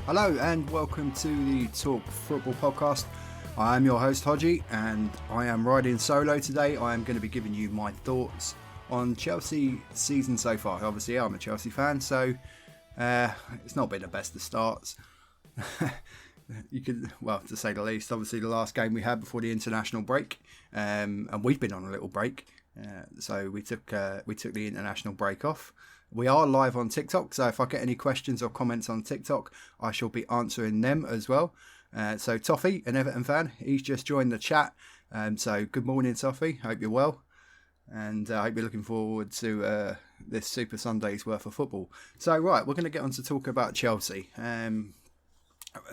Hello and welcome to the Talk Football podcast. I am your host Hodgie and I am riding solo today. I am going to be giving you my thoughts on Chelsea season so far. Obviously I'm a Chelsea fan, so it's not been the best of starts. You could, well, to say the least. Obviously the last game we had before the international break, and we've been on a little break, so we took the international break off. We are live on TikTok, so if I get any questions or comments on TikTok, I shall be answering them as well. So Toffee, an Everton fan, he's just joined the chat. So good morning, Toffee. Hope you're well, and I hope you're looking forward to this Super Sunday's worth of football. So right, we're going to get on to talk about Chelsea.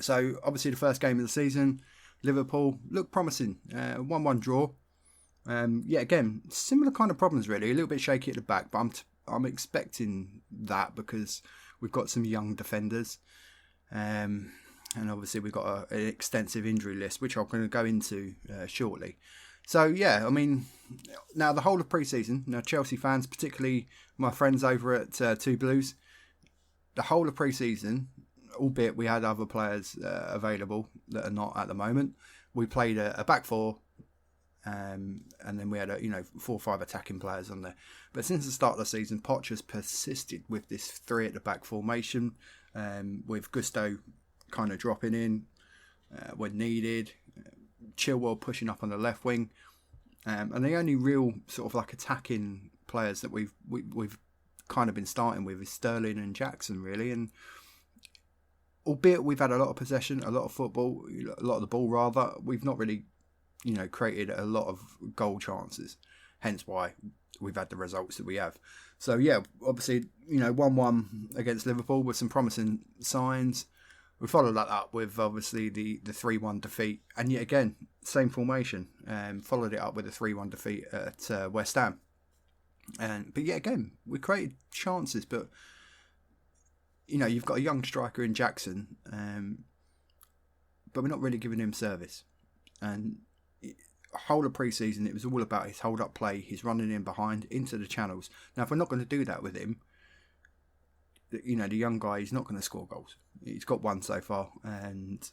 So obviously the first game of the season, Liverpool looked promising. 1-1 draw. Yet again, similar kind of problems really. A little bit shaky at the back, but I'm expecting that because we've got some young defenders, and obviously we've got an extensive injury list, which I'm going to go into shortly. So yeah, I mean, now the whole of pre-season, now Chelsea fans, particularly my friends over at Two Blues, the whole of pre-season, albeit we had other players available that are not at the moment, we played a back four. And then we had 4 or 5 attacking players on there. But since the start of the season, Poch has persisted with this 3 at the back formation, with Gusto kind of dropping in when needed, Chilwell pushing up on the left wing, and the only real sort of like attacking players that we've kind of been starting with is Sterling and Jackson really. And albeit we've had a lot of possession, a lot of football, a lot of the ball rather, we've not really created a lot of goal chances, hence why we've had the results that we have. So yeah, obviously 1-1 against Liverpool with some promising signs. We followed that up with obviously the 3-1 defeat, and yet again same formation, followed it up with a 3-1 defeat at West Ham. But yet again we created chances, but you've got a young striker in Jackson, but we're not really giving him service. And whole of pre-season it was all about his hold-up play, his running in behind into the channels. Now if we're not going to do that with him, the young guy, he's not going to score goals. He's got one so far, and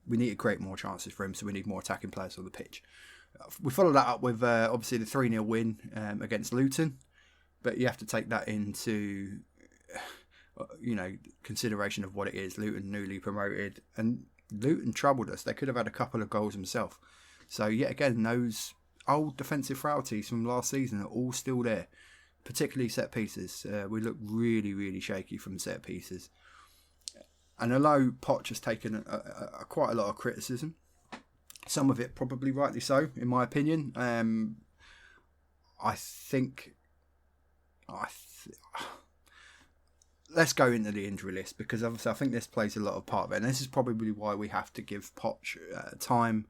we need to create more chances for him, so we need more attacking players on the pitch. We follow that up with obviously the 3-0 win against Luton, but you have to take that into consideration of what it is. Luton newly promoted, and Luton troubled us. They could have had a couple of goals themselves. So yet again, those old defensive frailties from last season are all still there, particularly set pieces. We look really, really shaky from set pieces. And although Poch has taken quite a lot of criticism, some of it probably rightly so, in my opinion, I think let's go into the injury list, because obviously I think this plays a lot of part of it, and this is probably why we have to give Poch time,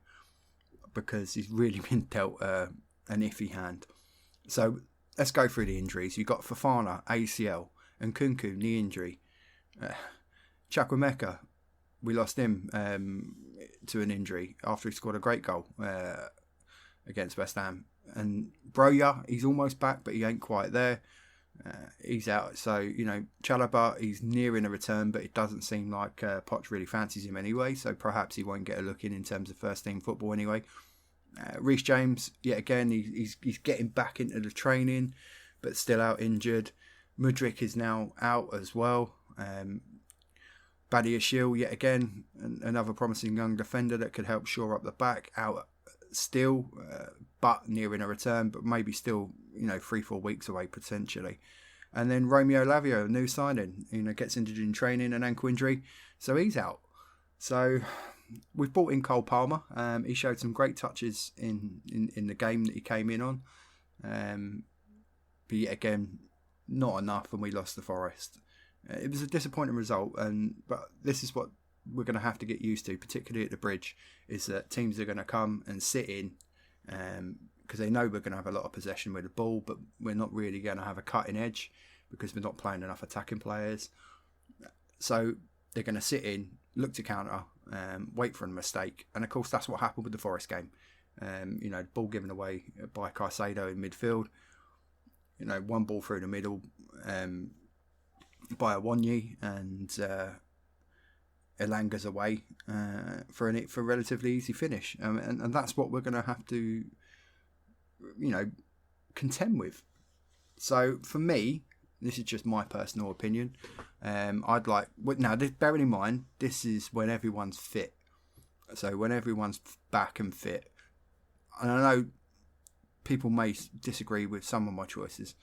because he's really been dealt an iffy hand. So let's go through the injuries. You've got Fofana, ACL, and Nkunku, knee injury. Chukwuemeka, we lost him to an injury after he scored a great goal against West Ham. And Broja, he's almost back, but he ain't quite there. He's out. So, Chalobah, he's nearing a return, but it doesn't seem like Poch really fancies him anyway, so perhaps he won't get a look in terms of first team football anyway. Reece James, yet again, he's getting back into the training, but still out injured. Mudryk is now out as well. Badiashile, yet again, another promising young defender that could help shore up the back, out still, but nearing a return, but maybe still 3-4 weeks away potentially. And then Romeo Lavia, a new signing, gets injured in training, an ankle injury, so he's out. So we've brought in Cole Palmer. He showed some great touches in the game that he came in on, but yet again not enough, and we lost to Forest. It was a disappointing result, but this is what we're going to have to get used to, particularly at the Bridge, is that teams are going to come and sit in, because they know we're going to have a lot of possession with the ball, but we're not really going to have a cutting edge because we're not playing enough attacking players. So they're going to sit in, look to counter, wait for a mistake, and of course that's what happened with the Forest game. Ball given away by Caicedo in midfield. One ball through the middle by Awoniyi, and Elanga's away for a relatively easy finish, and that's what we're going to have to, contend with. So for me, this is just my personal opinion. I'd like now. Bearing in mind, this is when everyone's fit. So when everyone's back and fit, and I know people may disagree with some of my choices,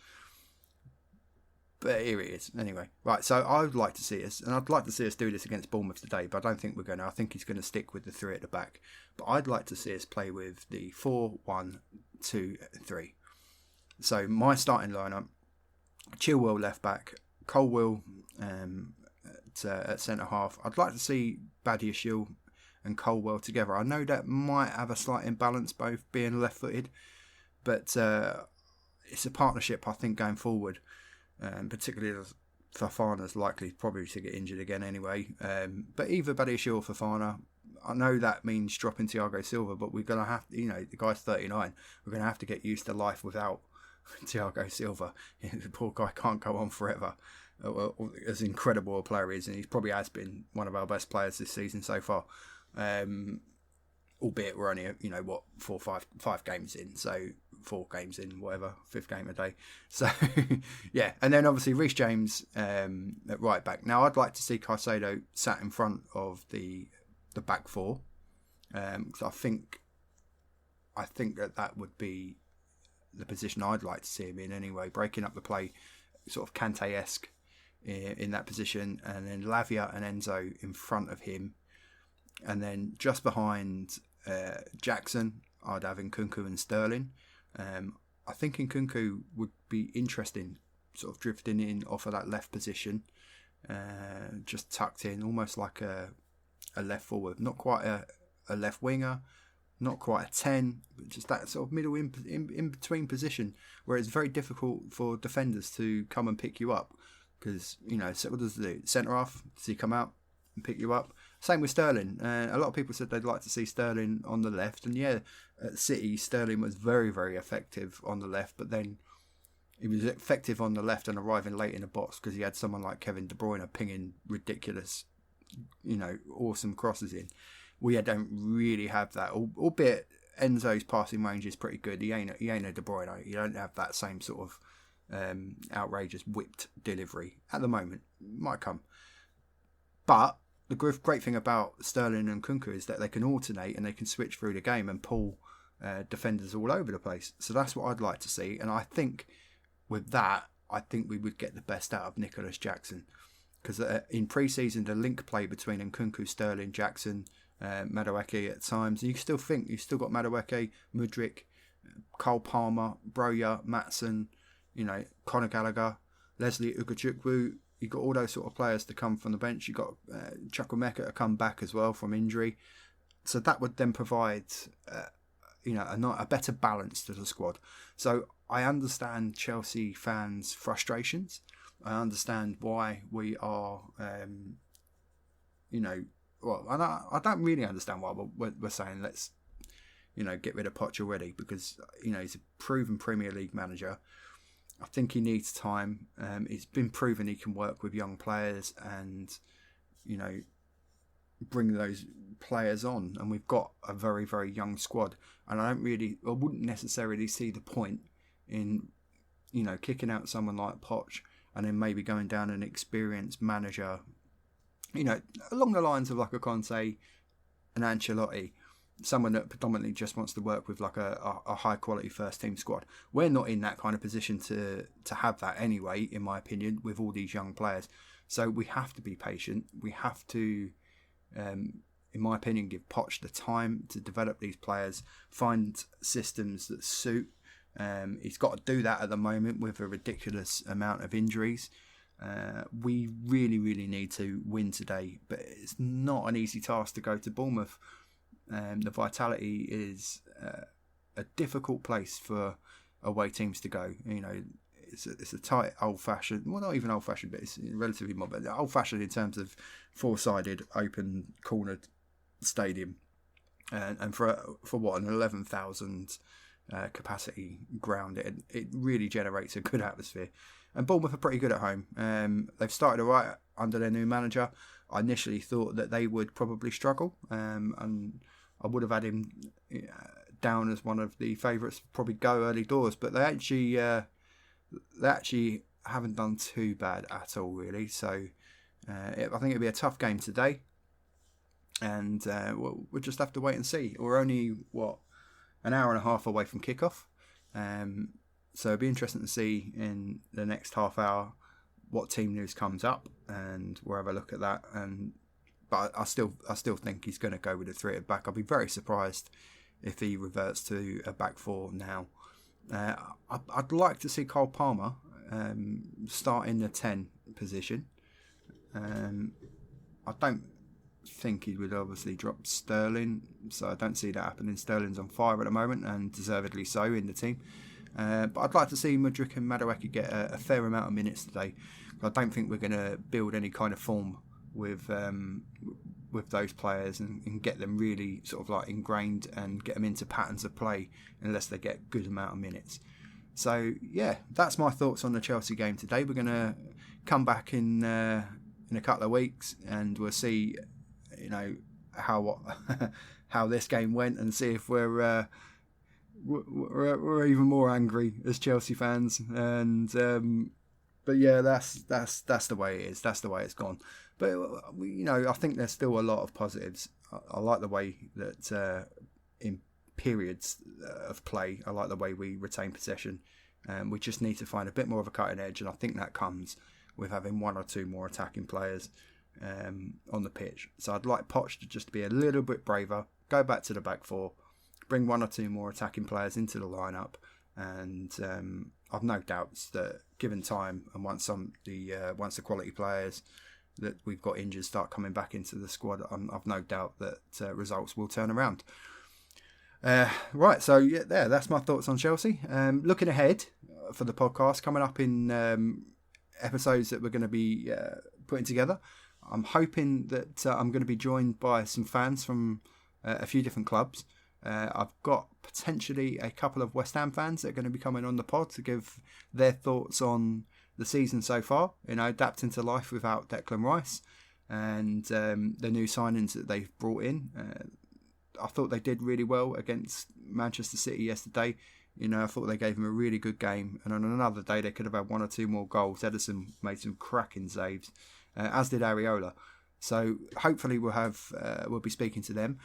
but here it is. Anyway, right, so I would like to see us, and I'd like to see us do this against Bournemouth today, but I don't think we're going to. I think he's going to stick with the 3 at the back. But I'd like to see us play with the 4-1-2-3. So my starting lineup: Chilwell left back, Colwill at centre half. I'd like to see Badiashile and Colwill together. I know that might have a slight imbalance, both being left-footed, but it's a partnership, I think, going forward. Particularly as Fofana's likely probably to get injured again anyway. But either Badiashile or Fofana, I know that means dropping Thiago Silva, but we're going to have to, the guy's 39. We're going to have to get used to life without Thiago Silva. The poor guy can't go on forever. As incredible a player he is, and he probably has been one of our best players this season so far. Albeit we're only, 5 games in, so 4 games in, whatever, 5th game a day. So, yeah. And then obviously Reece James at right back. Now, I'd like to see Caicedo sat in front of the back 4. Because I think that would be the position I'd like to see him in anyway, breaking up the play, sort of Kante-esque in that position, and then Lavia and Enzo in front of him. And then just behind Jackson, I'd have Nkunku and Sterling. I think Nkunku would be interesting, sort of drifting in off of that left position, just tucked in, almost like a left forward. Not quite a left winger, not quite a 10, but just that sort of middle in between position where it's very difficult for defenders to come and pick you up. Because, so what does the centre half? Does he come out and pick you up? Same with Sterling. A lot of people said they'd like to see Sterling on the left. And yeah, at City, Sterling was very, very effective on the left. But then he was effective on the left and arriving late in the box because he had someone like Kevin De Bruyne pinging ridiculous, awesome crosses in. We don't really have that. Albeit Enzo's passing range is pretty good. He ain't a De Bruyne. You don't have that same sort of outrageous whipped delivery at the moment. Might come. But the great thing about Sterling and Nkunku is that they can alternate and they can switch through the game and pull defenders all over the place. So that's what I'd like to see. And I think with that, we would get the best out of Nicholas Jackson. Because in pre-season, the link play between Nkunku, Sterling, Jackson, Madueke at times, and you still got Madueke, Mudryk, Cole Palmer, Broja, Maatsen, Conor Gallagher, Leslie Ugochukwu. You've got all those sort of players to come from the bench. You've got Chukwuemeka to come back as well from injury. So that would then provide, a better balance to the squad. So I understand Chelsea fans' frustrations. I understand why we are, and I don't really understand why we're saying let's, get rid of Poch already because, he's a proven Premier League manager. I think he needs time. It's been proven he can work with young players and, bring those players on. And we've got a very, very young squad. And I wouldn't necessarily see the point in, kicking out someone like Poch and then maybe going down an experienced manager, along the lines of like a Conte, an Ancelotti. Someone that predominantly just wants to work with like a high quality first team squad. We're not in that kind of position to have that anyway, in my opinion, with all these young players. So we have to be patient. We have to, in my opinion, give Poch the time to develop these players, find systems that suit. He's got to do that at the moment with a ridiculous amount of injuries. We really, really need to win today, but it's not an easy task to go to Bournemouth. The Vitality is a difficult place for away teams to go. It's a tight, old-fashioned, well, not even old-fashioned, but it's relatively modern. Old-fashioned in terms of four-sided, open, cornered stadium, and for what, an 11,000 capacity ground. It really generates a good atmosphere. And Bournemouth are pretty good at home. They've started all right under their new manager. I initially thought that they would probably struggle, and I would have had him down as one of the favourites, probably go early doors. But they actually haven't done too bad at all, really. So I think it'll be a tough game today, and we'll just have to wait and see. We're only an hour and a half away from kickoff. So it'll be interesting to see in the next half hour what team news comes up, and we'll have a look at that. But I still think he's going to go with a 3 at back. I'll be very surprised if he reverts to a back 4 now. I'd like to see Cole Palmer start in the 10 position. I don't think he would obviously drop Sterling, so I don't see that happening. Sterling's on fire at the moment, and deservedly so in the team. But I'd like to see Mudryk and Madueke get a fair amount of minutes today. I don't think we're going to build any kind of form with those players and get them really sort of like ingrained and get them into patterns of play unless they get a good amount of minutes. So yeah, that's my thoughts on the Chelsea game today. We're going to come back in a couple of weeks, and we'll see, how this game went, and see if we're even more angry as Chelsea fans. But yeah, that's the way it is. That's the way it's gone. But I think there's still a lot of positives. I like the way that in periods of play, I like the way we retain possession. We just need to find a bit more of a cutting edge, and I think that comes with having 1 or 2 more attacking players on the pitch. So I'd like Poch to just be a little bit braver, go back to the back 4, bring 1 or 2 more attacking players into the lineup, and I've no doubts that given time and once the quality players that we've got injured start coming back into the squad, I've no doubt that results will turn around. Right, so yeah, that's my thoughts on Chelsea. Looking ahead for the podcast coming up in episodes that we're going to be putting together, I'm hoping that I'm going to be joined by some fans from a few different clubs. I've got potentially a couple of West Ham fans that are going to be coming on the pod to give their thoughts on the season so far, adapting to life without Declan Rice and the new signings that they've brought in. I thought they did really well against Manchester City yesterday. I thought they gave them a really good game, and on another day they could have had 1 or 2 more goals. Ederson made some cracking saves, as did Areola. So hopefully we'll be speaking to them.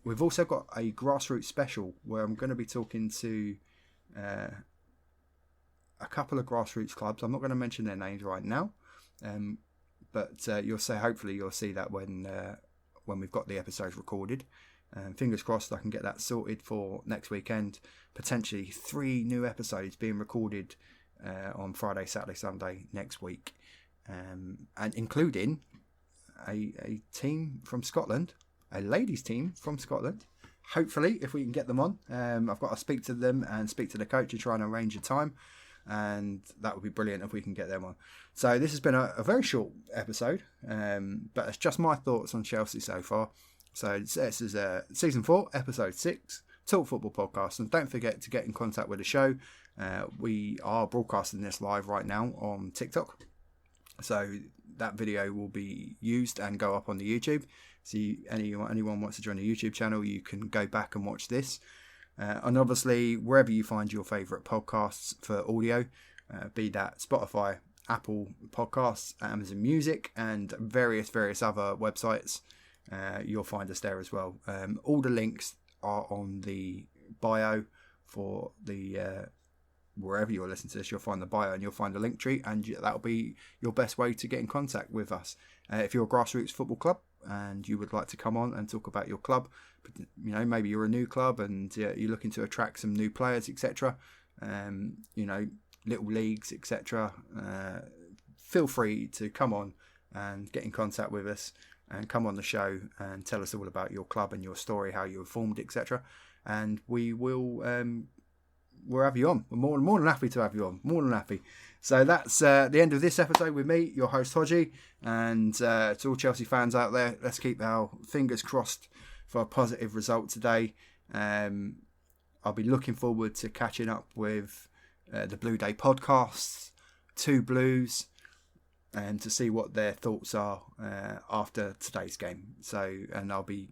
We've also got a grassroots special where I'm going to be talking to a couple of grassroots clubs. I'm not going to mention their names right now, but hopefully you'll see that when we've got the episodes recorded. Fingers crossed I can get that sorted for next weekend. Potentially 3 new episodes being recorded on Friday, Saturday, Sunday next week, and including a team from Scotland, a ladies team from Scotland. Hopefully, if we can get them on, I've got to speak to them and speak to the coach to try and arrange a time, and that would be brilliant if we can get them on. So this has been a very short episode, but it's just my thoughts on Chelsea so far. So this is season 4, episode 6, Talk Football Podcast, and don't forget to get in contact with the show. We are broadcasting this live right now on TikTok, so that video will be used and go up on the YouTube. So anyone wants to join the YouTube channel, you can go back and watch this. And obviously, wherever you find your favourite podcasts for audio, be that Spotify, Apple Podcasts, Amazon Music, and various other websites, you'll find us there as well. All the links are on the bio for the wherever you're listening to this. You'll find the bio and you'll find the link tree, and that'll be your best way to get in contact with us. If you're a grassroots football club and you would like to come on and talk about your club, maybe you're a new club and you're looking to attract some new players, etc. Little leagues, etc. Feel free to come on and get in contact with us and come on the show and tell us all about your club and your story, how you were formed, etc. And we will we'll have you on. We're more than happy to have you on. More than happy. So that's the end of this episode with me, your host Hodgie, and to all Chelsea fans out there, let's keep our fingers crossed for a positive result today. I'll be looking forward to catching up with the Blue Day podcasts, Two Blues, and to see what their thoughts are after today's game. So, and I'll be,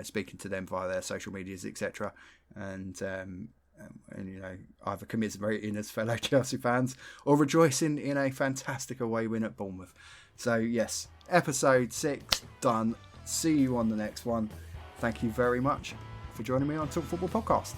speaking to them via their social medias, etc. And either commiserating as fellow Chelsea fans or rejoicing in a fantastic away win at Bournemouth. So yes, episode 6 done. See you on the next one. Thank you very much for joining me on Talk Football Podcast.